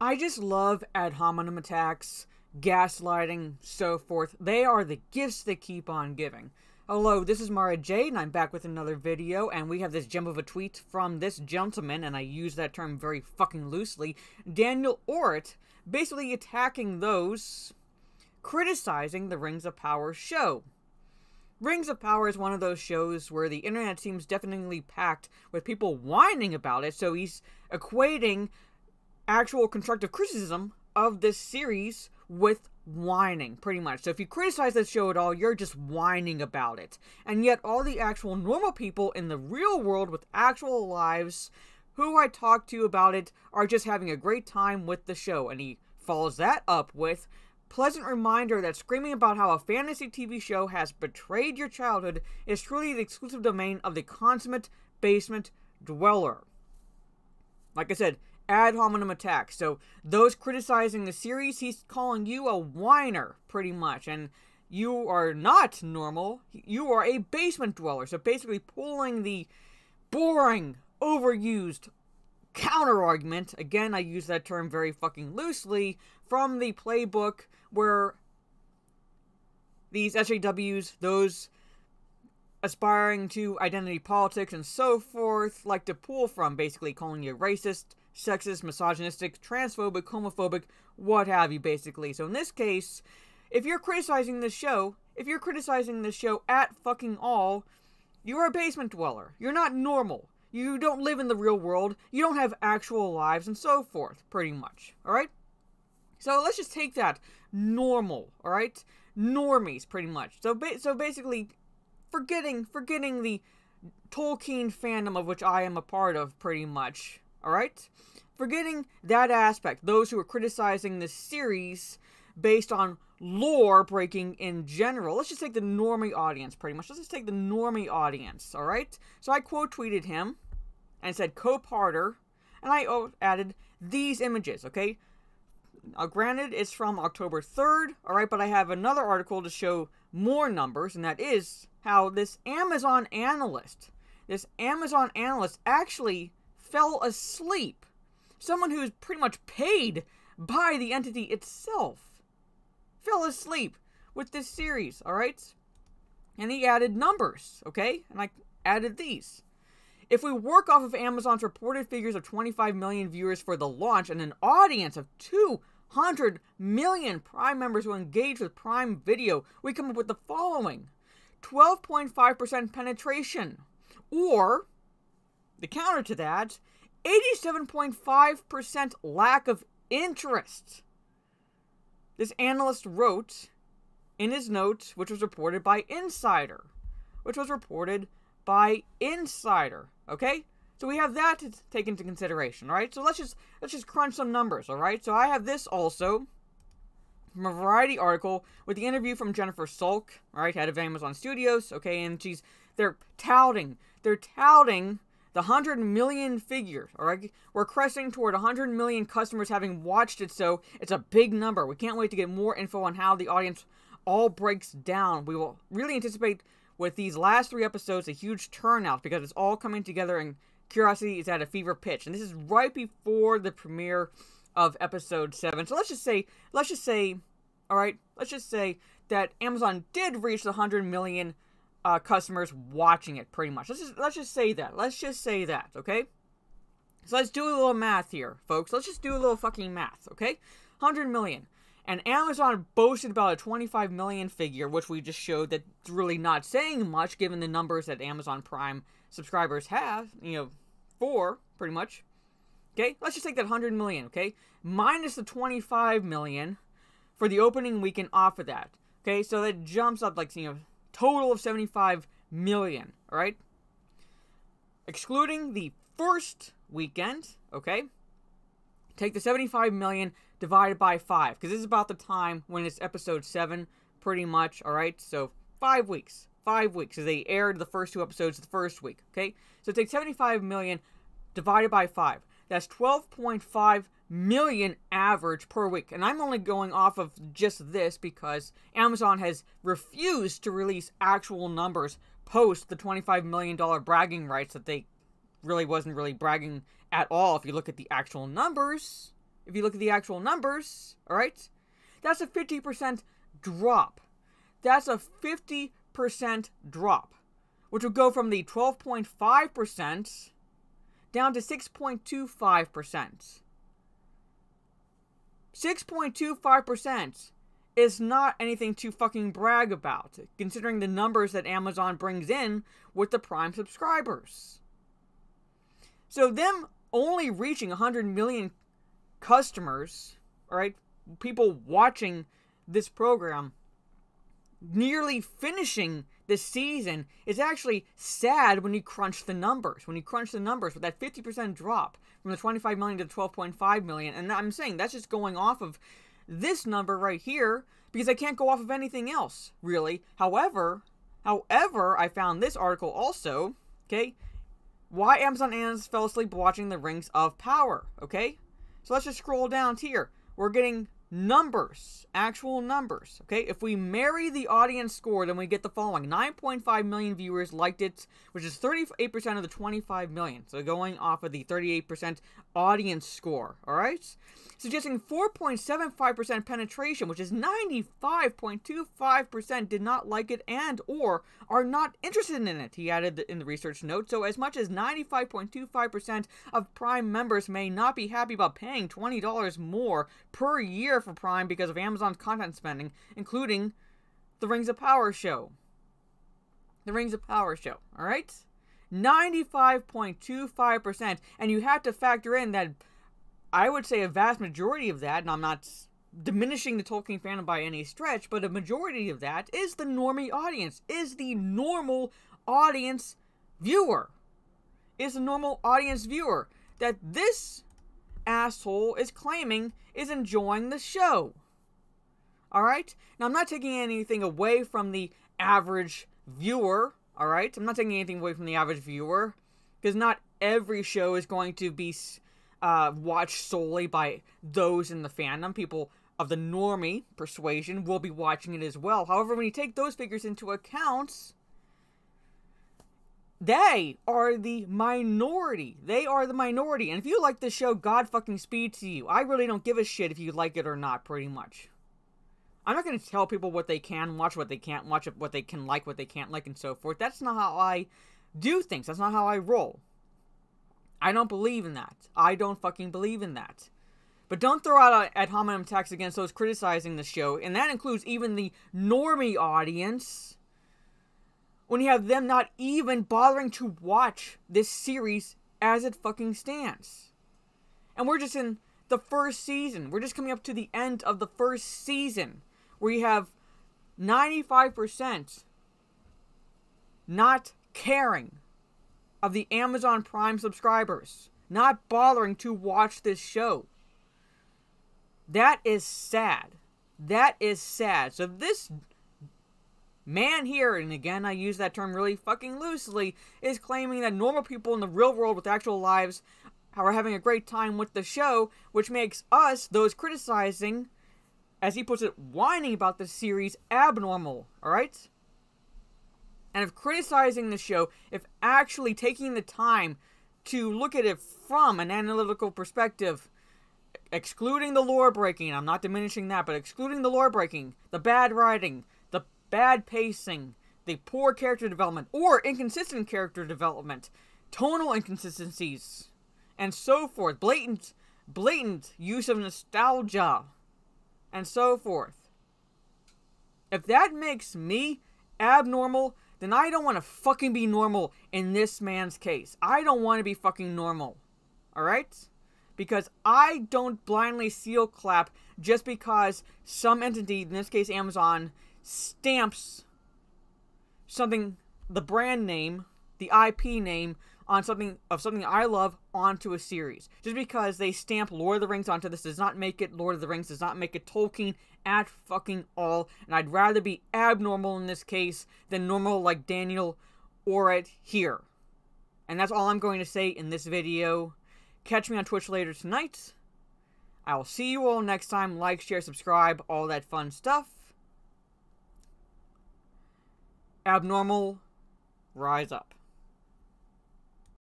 I just love ad hominem attacks, gaslighting, so forth. They are the gifts that keep on giving. Hello, this is Mara J, and I'm back with another video, and we have this gem of a tweet from this gentleman, and I use that term very fucking loosely, Daniel Orrit, basically attacking those criticizing the Rings of Power show. Rings of Power is one of those shows where the internet seems definitely packed with people whining about it, so he's equating actual constructive criticism of this series with whining, pretty much. So if you criticize this show at all, you're just whining about it. And yet all the actual normal people in the real world with actual lives who I talk to about it are just having a great time with the show. And he follows that up with pleasant reminder that screaming about how a fantasy TV show has betrayed your childhood is truly the exclusive domain of the consummate basement dweller. Like I said, ad hominem attacks. So those criticizing the series, he's calling you a whiner, pretty much. And you are not normal. You are a basement dweller. So basically pulling the boring, overused counter-argument, again, I use that term very fucking loosely, from the playbook where these SJWs, those aspiring to identity politics and so forth, like to pull from, basically calling you racist, sexist, misogynistic, transphobic, homophobic, what have you, basically. So in this case, if you're criticizing this show, at fucking all, you're a basement dweller. You're not normal. You don't live in the real world. You don't have actual lives and so forth, pretty much. Alright? So let's just take that normal, alright? Normies, pretty much. So basically, forgetting the Tolkien fandom of which I am a part of, pretty much. Alright? Forgetting that aspect, those who are criticizing this series based on lore breaking in general. Let's just take the normie audience, pretty much. Let's just take the normie audience, alright? So I quote tweeted him and said, Cope-harder, and I added these images, okay? Now, granted, it's from October 3rd, alright, but I have another article to show more numbers, and that is how this Amazon analyst actually fell asleep. Someone who's pretty much paid by the entity itself fell asleep with this series, alright? And he added numbers, okay? And I added these. If we work off of Amazon's reported figures of 25 million viewers for the launch and an audience of 200 million Prime members who engage with Prime Video, we come up with the following. 12.5% penetration. Or, the counter to that, 87.5% lack of interest. This analyst wrote in his note, which was reported by Insider. Okay? So we have that to take into consideration, alright? So let's just crunch some numbers, alright? So I have this also from a Variety article with the interview from Jennifer Salk, alright, head of Amazon Studios, okay, and they're touting the 100 million figure, alright? We're cresting toward 100 million customers having watched it, so it's a big number. We can't wait to get more info on how the audience all breaks down. We will really anticipate with these last 3 episodes a huge turnout because it's all coming together and curiosity is at a fever pitch. And this is right before the premiere of episode 7. So let's just say, alright, let's just say that Amazon did reach the 100 million customers watching it, pretty much. Let's just say that, okay? So let's do a little math here, folks. Let's just do a little fucking math, okay? 100 million. And Amazon boasted about a 25 million figure, which we just showed that's really not saying much, given the numbers that Amazon Prime subscribers have, for, pretty much. Okay? Let's just take that 100 million, okay? Minus the 25 million for the opening weekend off of that. Okay? So that jumps up, like, total of 75 million, alright? Excluding the first weekend, okay? Take the 75 million divided by 5, because this is about the time when it's episode 7, pretty much, alright? So, 5 weeks. 5 weeks, because they aired the first 2 episodes the first week, okay? So take 75 million divided by 5. That's 12.5 million average per week. And I'm only going off of just this because Amazon has refused to release actual numbers post the $25 million bragging rights that they really wasn't really bragging at all if you look at the actual numbers. if you look at the actual numbers, alright, that's a 50% drop. That's a 50% drop, which would go from the 12.5% down to 6.25%. 6.25% is not anything to fucking brag about, considering the numbers that Amazon brings in with the Prime subscribers. So them only reaching 100 million customers, alright, people watching this program, nearly finishing the season, is actually sad when you crunch the numbers. When you crunch the numbers with that 50% drop from the 25 million to the 12.5 million. And I'm saying that's just going off of this number right here, because I can't go off of anything else, really. However, I found this article also, okay? Why Amazon analysts fell asleep watching the Rings of Power, okay? So let's just scroll down here. We're getting numbers, actual numbers, okay? If we marry the audience score, then we get the following. 9.5 million viewers liked it, which is 38% of the 25 million. So going off of the 38% audience score, alright? Suggesting 4.75% penetration, which is 95.25% did not like it and or are not interested in it, he added in the research note. So as much as 95.25% of Prime members may not be happy about paying $20 more per year for Prime because of Amazon's content spending, including the Rings of Power show. The Rings of Power show, alright? 95.25%, and you have to factor in that I would say a vast majority of that, and I'm not diminishing the Tolkien fandom by any stretch, but a majority of that is the normie audience, is the normal audience viewer. Is the normal audience viewer that this asshole is claiming is enjoying the show. Alright? Now, I'm not taking anything away from the average viewer, alright? I'm not taking anything away from the average viewer, because not every show is going to be watched solely by those in the fandom. People of the normie persuasion will be watching it as well. However, when you take those figures into account, they are the minority. They are the minority. And if you like this show, God fucking speed to you. I really don't give a shit if you like it or not, pretty much. I'm not going to tell people what they can watch, what they can't watch, what they can like, what they can't like, and so forth. That's not how I do things. That's not how I roll. I don't believe in that. I don't fucking believe in that. But don't throw out ad hominem attacks against those criticizing the show, and that includes even the normie audience, when you have them not even bothering to watch this series as it fucking stands. And we're just in the first season. We're just coming up to the end of the first season, where you have 95% not caring of the Amazon Prime subscribers, not bothering to watch this show. That is sad. That is sad. So this man here, and again I use that term really fucking loosely, is claiming that normal people in the real world with actual lives are having a great time with the show, which makes us, those criticizing, as he puts it, whining about the series, abnormal, alright? And if criticizing the show, if actually taking the time to look at it from an analytical perspective, excluding the lore breaking, I'm not diminishing that, but excluding the lore breaking, the bad writing, the bad pacing, the poor character development, or inconsistent character development, tonal inconsistencies, and so forth, blatant use of nostalgia, and so forth. If that makes me abnormal, then I don't want to fucking be normal in this man's case. I don't want to be fucking normal. Alright? Because I don't blindly seal clap just because some entity, in this case Amazon, stamps something, the brand name, the IP name, on something I love onto a series. Just because they stamp Lord of the Rings onto this does not make it Lord of the Rings, does not make it Tolkien at fucking all. And I'd rather be abnormal in this case than normal like Daniel Orrit here. And that's all I'm going to say in this video. Catch me on Twitch later tonight. I will see you all next time. Like, share, subscribe, all that fun stuff. Abnormal, rise up.